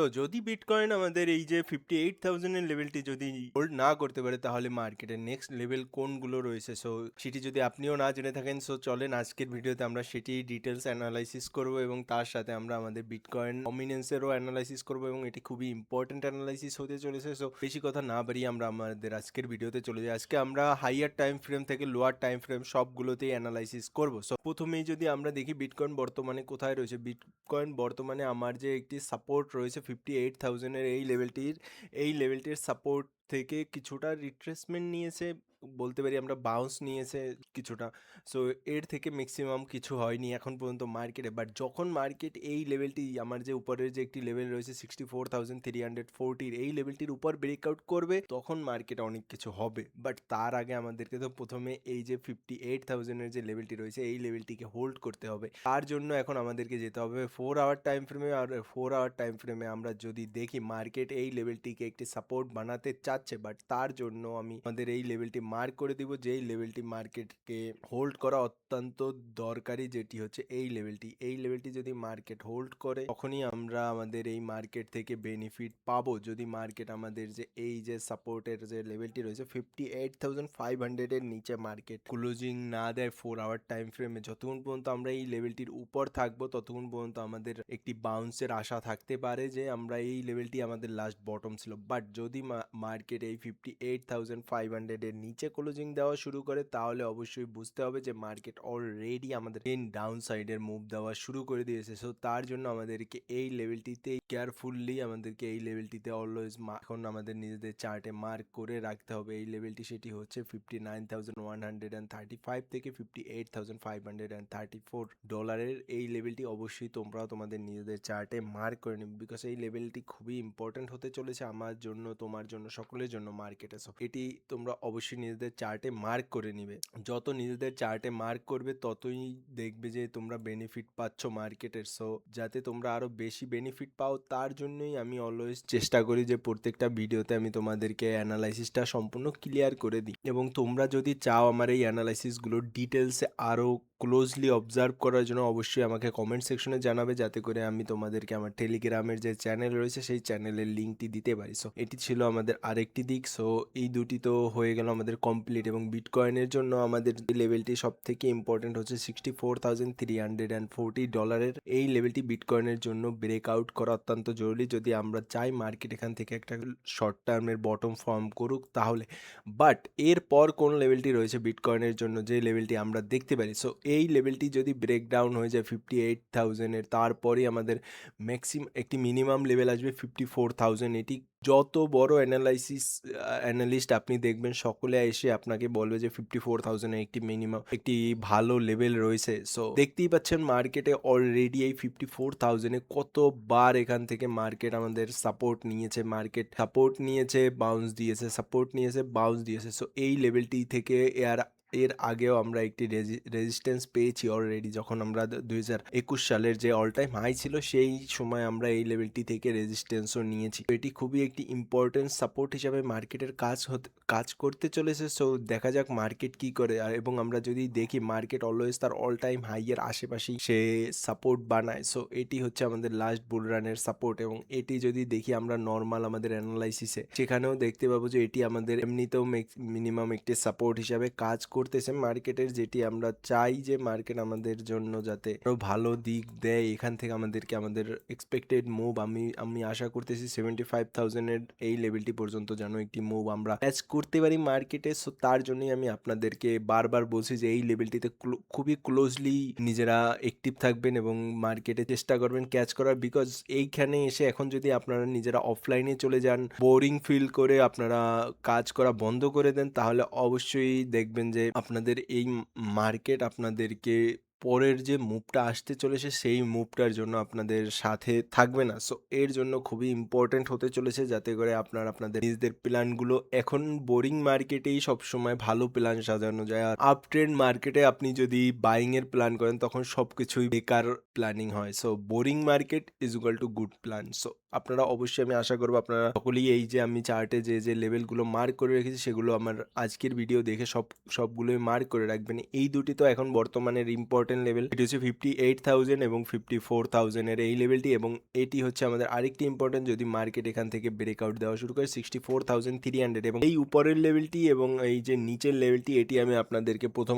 তো যদি বিটকয়েন আমাদের এই যে 58,000 এর লেভেলটি যদি হোল্ড না করতে পারে, তাহলে মার্কেটের নেক্সট লেভেল কোনগুলো রয়েছে, সো সেটি যদি আপনিও না জেনে থাকেন, সো চলেন আজকের ভিডিওতে আমরা সেটি ডিটেলস অ্যানালাইসিস করব এবং তার সাথে আমরা আমাদের বিটকয়েন ডমিনেন্সেরও অ্যানালাইসিস করব এবং এটি খুবই ইম্পর্টেন্ট অ্যানালাইসিস হতে চলেছে। সো বেশি কথা না বাড়িয়ে আমরা আমাদের আজকের ভিডিওতে চলে যাই। আজকে আমরা হাইয়ার টাইম ফ্রেম থেকে লোয়ার টাইম ফ্রেম সবগুলোতেই অ্যানালাইসিস করব। সো প্রথমেই যদি আমরা দেখি বিটকয়েন বর্তমানে কোথায় রয়েছে। বিটকয়েন বর্তমানে আমার যে একটি সাপোর্ট রয়েছে 58,000 এর এই লেভেলটির সাপোর্ট থেকে কিছুটা রিট্রেসমেন্ট নিয়েছে, বলতে পারি আমরা বাউন্স নিয়েছে কিছুটা। সো এর থেকে ম্যাক্সিমাম কিছু হয়নি এখন পর্যন্ত মার্কেটে, বাট যখন মার্কেট এই লেভেলটি আমার যে উপরের যে একটি লেভেল রয়েছে 64,340 এই লেভেলটির উপর ব্রেকআউট করবে, তখন মার্কেটে অনেক কিছু হবে। বাট তার আগে আমাদেরকে তো প্রথমে এই যে 58,000 এর যে লেভেলটি রয়েছে এই লেভেলটিকে হোল্ড করতে হবে। তার জন্য এখন আমাদেরকে যেতে হবে 4 আওয়ার টাইম ফ্রেমে। আর 4 আওয়ার টাইম ফ্রেমে আমরা যদি দেখি মার্কেট এই লেভেলটিকে একটি সাপোর্ট বানাতে চাচ্ছে, বাট তার জন্য আমি আমাদের এই লেভেলটি মার্ক করে দিব, যেই লেভেলটি মার্কেটকে হোল্ড করা অত্যন্ত দরকারি, যেটি হচ্ছে এই লেভেলটি যদি মার্কেট হোল্ড করে তখনই আমরা আমাদের এই মার্কেট থেকে বেনিফিট পাবো। যদি মার্কেট আমাদের যে এই যে সাপোর্টের যে লেভেলটি রয়েছে 58,500 এর নিচে মার্কেট ক্লোজিং না দেয় 4 আওয়ার টাইম ফ্রেমে, যতক্ষণ পর্যন্ত আমরা এই লেভেলটির উপর থাকবো ততক্ষণ পর্যন্ত আমাদের একটি বাউন্সের আশা থাকতে পারে যে আমরা এই লেভেলটি আমাদের লাস্ট বটম ছিল। বাট যদি মার্কেট এই 58,500 এর নিচে ক্লোজিং দেওয়া শুরু করে, তাহলে অবশ্যই বুঝতে হবে যে মার্কেট অলরেডি আমাদের ডাউন সাইডের মুভ দেওয়া শুরু করে দিয়েছে। সো তার জন্য আমাদেরকে এই লেভেলটিতে কেয়ারফুললি আমাদেরকে এই লেভেলটিতে অলওয়েজ এখন আমাদের নিজেদের চার্টে মার্ক করে রাখতে হবে এই লেভেলটি। সেটি হচ্ছে 59,135 থেকে $58,534 এই লেভেলটি অবশ্যই তোমরাও তোমাদের নিজেদের চার্টে মার্ক করে নেবে, বিকজ এই লেভেলটি খুবই ইম্পর্টেন্ট হতে চলেছে আমার জন্য, তোমার জন্য, সকলের জন্য মার্কেটে। সো এটি তোমরা অবশ্যই নিজেদের চার্টে মার্ক করে নিবে। যত নিজেদের চার্টে মার্ক করবে ততই দেখবে যে তোমরা বেনিফিট পাচ্ছ মার্কেটের। সো যাতে তোমরা আরো বেশি বেনিফিট পাও, তার জন্যই আমি অলওয়েজ চেষ্টা করি যে প্রত্যেকটা ভিডিওতে আমি তোমাদেরকে অ্যানালাইসিসটা সম্পূর্ণ ক্লিয়ার করে দিই। এবং তোমরা যদি চাও আমার এই অ্যানালাইসিসগুলো ডিটেলসে আরও ক্লোজলি অবজার্ভ করার জন্য, অবশ্যই আমাকে কমেন্ট সেকশনে জানাবে, যাতে করে আমি তোমাদেরকে আমার টেলিগ্রামের যে চ্যানেল রয়েছে সেই চ্যানেলের লিঙ্কটি দিতে পারি। সো এটি ছিল আমাদের আরেকটি দিক। সো এই দুটি তো হয়ে গেল আমাদের কমপ্লিট। এবং বিটকয়েনের জন্য আমাদের লেভেলটি সব থেকে ইম্পর্টেন্ট হচ্ছে $64,340 এই লেভেলটি বিটকয়েনের জন্য ব্রেকআউট করা অত্যন্ত জরুরি, যদি আমরা চাই মার্কেট এখান থেকে একটা শর্ট টার্মের বটম ফর্ম করুক তাহলে। বাট এরপর কোন লেভেলটি রয়েছে বিটকয়েনের জন্য, যে লেভেলটি আমরা দেখতে পারি, সো এই লেভেলটি যদি ব্রেকডাউন হয়ে যায় 58,000-এর, তারপরেই আমাদের একটি মিনিমাম লেভেল আসবে 54,000। এটি যত বড় অ্যানালিস্ট আপনি দেখবেন, সকলে এসে আপনাকে বলবে যে 54,000-এর একটি মিনিমাম একটি ভালো লেভেল রয়েছে। সো দেখতেই পাচ্ছেন মার্কেটে অলরেডি এই 54,000-এ কতবার এখান থেকে মার্কেট আমাদের সাপোর্ট নিয়েছে, বাউন্স দিয়েছে, সাপোর্ট নিয়েছে, বাউন্স দিয়েছে। সো এই লেভেলটি থেকে এর আগেও আমরা একটি রেজিস্ট্যান্স পেয়েছি অলরেডি, যখন আমরা 2021 সালের যে অল টাইম হাই ছিল সেই সময় আমরা এই লেভেলটি থেকে রেজিস্ট্যান্সও নিয়েছি। এটি খুবই একটি ইম্পর্টেন্ট সাপোর্ট হিসাবে মার্কেটের কাজ করতে চলেছে। সো দেখা যাক মার্কেট কি করে। এবং আমরা যদি দেখি মার্কেট অলওয়েজ তার অল টাইম হাইয়ের আশেপাশেই সে সাপোর্ট বানায়। সো এটি হচ্ছে আমাদের লাস্ট বুল রানের সাপোর্ট। এবং এটি যদি দেখি আমরা নর্মাল আমাদের অ্যানালাইসিসে, সেখানেও দেখতে পাবো যে এটি আমাদের এমনিতেও মিনিমাম একটি সাপোর্ট হিসাবে কাজ করতেছে মার্কেটের, যেটি আমরা চাই যে মার্কেট আমাদের জন্য যাতে আরো ভালো দিক দেয়, এখান থেকে আমাদেরকে আমাদের এক্সপেক্টেড মুভ আমি আশা করতেছি 75,000-এর এই লেভেলটি পর্যন্ত যেন একটি মুভ আমরা ক্যাচ করতে পারি মার্কেটে। সো তার জন্যই আমি আপনাদেরকে বারবার বলছি যে এই লেভেলটিতে খুবই ক্লোজলি নিজেরা অ্যাক্টিভ থাকবেন এবং মার্কেটে চেষ্টা করবেন ক্যাচ করার, বিকজ এইখানে এসে এখন যদি আপনারা নিজেরা অফলাইনে চলে যান, বোরিং ফিল করে আপনারা কাজ করা বন্ধ করে দেন, তাহলে অবশ্যই দেখবেন যে আপনাদের এই মার্কেট আপনাদেরকে পরের যে মুভটা আসতে চলেছে সেই মুভটার জন্য আপনাদের সাথে থাকবে না। সো এর জন্য খুবই ইম্পর্টেন্ট হতে চলেছে যাতে করে আপনারা আপনাদের নিজেদের প্ল্যানগুলো, এখন বোরিং মার্কেটেই সবসময় ভালো প্ল্যান সাজানো যায়, আর আপ ট্রেন্ড মার্কেটে আপনি যদি বাইং এর প্ল্যান করেন তখন সবকিছুই বেকার প্ল্যানিং হয়। So boring market is equal to good plan. So আপনারা অবশ্যই, আমি আশা করব আপনারা সকলেই এই যে আমি চার্টে যে লেভেলগুলো মার্ক করে রেখেছি সেগুলো আমার আজকের ভিডিও দেখে সবগুলোই মার্ক করে রাখবেন। এই দুটি তো এখন বর্তমানের ইম্পর্টেন্ট লেভেল, এটি হচ্ছে 58,000 এবং 54,000 এর এই লেভেলটি, এবং এটি হচ্ছে আমাদের আরেকটি ইম্পর্টেন্ট যদি মার্কেট এখান থেকে ব্রেকআউট দেওয়া শুরু করে 64,300, এবং এই উপরের লেভেলটি এবং এই যে নিচের লেভেলটি, এটি আমি আপনাদেরকে প্রথম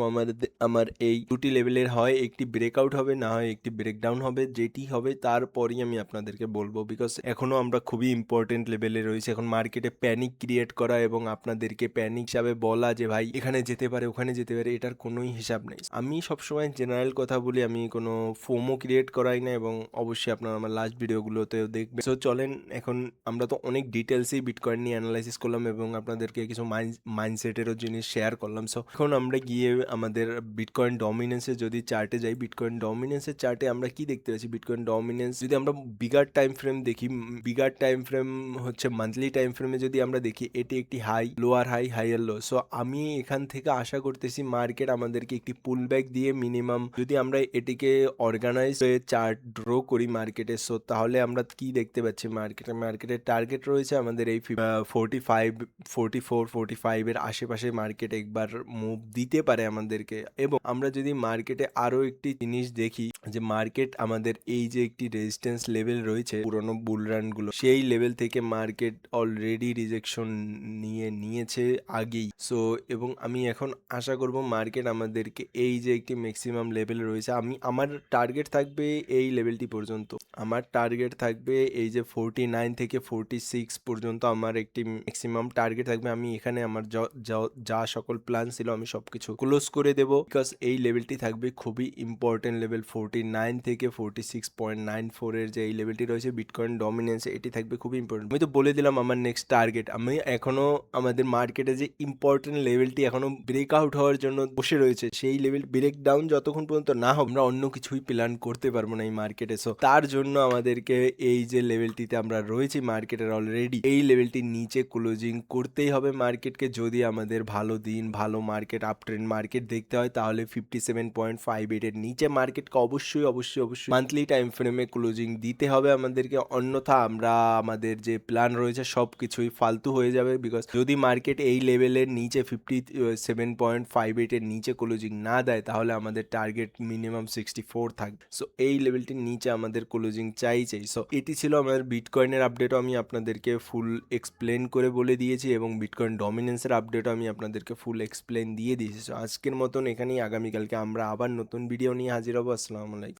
আমার এই দুটি লেভেলের হয় একটি ব্রেকআউট হবে, না হয় একটি ব্রেকডাউন হবে, যেটি হবে তারপরই আমি আপনাদেরকে বলবো, বিকজ এখনো আমরা খুবই ইম্পর্টেন্ট লেভেলে রয়েছে। এখন মার্কেটে প্যানিক ক্রিয়েট করা এবং আপনাদেরকে প্যানিক হিসাবে বলা যে ভাই এখানে যেতে পারে ওখানে যেতে পারে, এটার কোনোই হিসাব নেই। আমি সবসময় জেনারেল কথা বলি, আমি কোনো ফোমো ক্রিয়েট করাই না, এবং অবশ্যই আপনারা আমার লাস্ট ভিডিওগুলোতেও দেখবেন। সো চলেন, এখন আমরা তো অনেক ডিটেলসেই বিটকয়েন নিয়ে অ্যানালাইসিস করলাম এবং আপনাদেরকে কিছু মাইন্ডসেটেরও জিনিস শেয়ার করলাম। সো এখন আমরা গিয়ে আমাদের বিটকয়েন ডমিনেন্সে যদি চার্টে যাই, বিটকয়েন ডমিনেন্সের চার্টে আমরা কি দেখতে পাচ্ছি, বিটকয়েন ডমিনেন্স যদি আমরা বিগার টাইম ফ্রেম দেখি, বিগার টাইম ফ্রেম হচ্ছে মান্থলি টাইম ফ্রেমে যদি আমরা দেখি, এটি একটি হাই, লোয়ার হাই, হাইয়ার লো। সো আমি এখান থেকে আশা করতেছি মার্কেট আমাদেরকে একটি পুল ব্যাক দিয়ে মিনিমাম, যদি আমরা এটিকে অর্গানাইজ হয়ে চার্ট ড্র করি মার্কেটে, সো তাহলে আমরা কি দেখতে পাচ্ছি, মার্কেটের টার্গেট রয়েছে আমাদের এই 45, 44, 45 এর আশেপাশে মার্কেট একবার মুভ দিতে পারে আমাদেরকে। এবং আমরা যদি মার্কেটে আরো একটি জিনিস দেখি, যে মার্কেট আমাদের এই যে একটি রেজিস্ট্যান্স লেভেল রয়েছে পুরনো বুলরান গুলো, সেই লেভেল থেকে মার্কেট অলরেডি রিজেকশন নিয়েছে আগেই। সো এবং আমি এখন আশা করব মার্কেট আমাদেরকে এই যে একটি ম্যাক্সিমাম লেভেল রয়েছে, আমার টার্গেট থাকবে এই লেভেলটি পর্যন্ত, আমার টার্গেট থাকবে এই যে 49 থেকে 46 পর্যন্ত আমার একটি ম্যাক্সিমাম টার্গেট থাকবে। আমি এখানে আমার যা সকল প্ল্যান ছিল আমি সবকিছু ক্লোজ করে দেবো, বিকজ এই লেভেলটি থাকবে খুবই ইম্পর্টেন্ট লেভেল। 49 থেকে 46.94 এর যে এই লেভেলটি রয়েছে বিটকয়েন ডমিনেন্স, এটি থাকবে খুবই ইম্পর্টেন্ট। আমি তো বলে দিলাম আমার নেক্সট টার্গেট, আমি এখনো আমাদের মার্কেটে যে ইম্পর্টেন্ট লেভেলটি এখনো ব্রেকআউট হওয়ার জন্য বসে রয়েছে, সেই লেভেল ব্রেক ডাউন যতক্ষণ পর্যন্ত না হবে আমরা অন্য কিছুই প্ল্যান করতে পারবো না এই মার্কেটে। সো তার জন্য আমাদেরকে এই যে লেভেলটিতে আমরা রয়েছি মার্কেটের অলরেডি, এই লেভেলটির নিচে ক্লোজিং করতেই হবে মার্কেটকে। যদি আমাদের ভালো দিন, ভালো মার্কেট, আপ ট্রেন্ড মার্কেট দেখতে হয়, তাহলে 57.58 এর নিচে মার্কেটকে অবশ্যই মান্থলি টাইম ফ্রেমে ক্লোজিং দিতে হবে আমাদেরকে, অন্যথা আমরা আমাদের যে প্ল্যান রয়েছে সব কিছুই ফালতু হয়ে যাবে। বিকজ যদি মার্কেট এই লেভেলের নিচে 57.58 এর নিচে ক্লোজিং না দেয়, তাহলে আমাদের টার্গেট মিনিমাম 64 থাকবে। সো এই লেভেলটির নিচে আমাদের ক্লোজিং চাই। সো এটি ছিল আমাদের বিটকয়েনের আপডেটও আমি আপনাদেরকে ফুল এক্সপ্লেন করে বলে দিয়েছি, এবং বিটকয়েন ডমিনেন্সের আপডেটও আমি আপনাদেরকে ফুল এক্সপ্লেন দিয়ে দিয়েছি। সো আজকের মতন এখানেই, আগামীকালকে আমরা আবার নতুন ভিডিও নিয়ে হাজির হবো। আসসালামু আলাইকুম।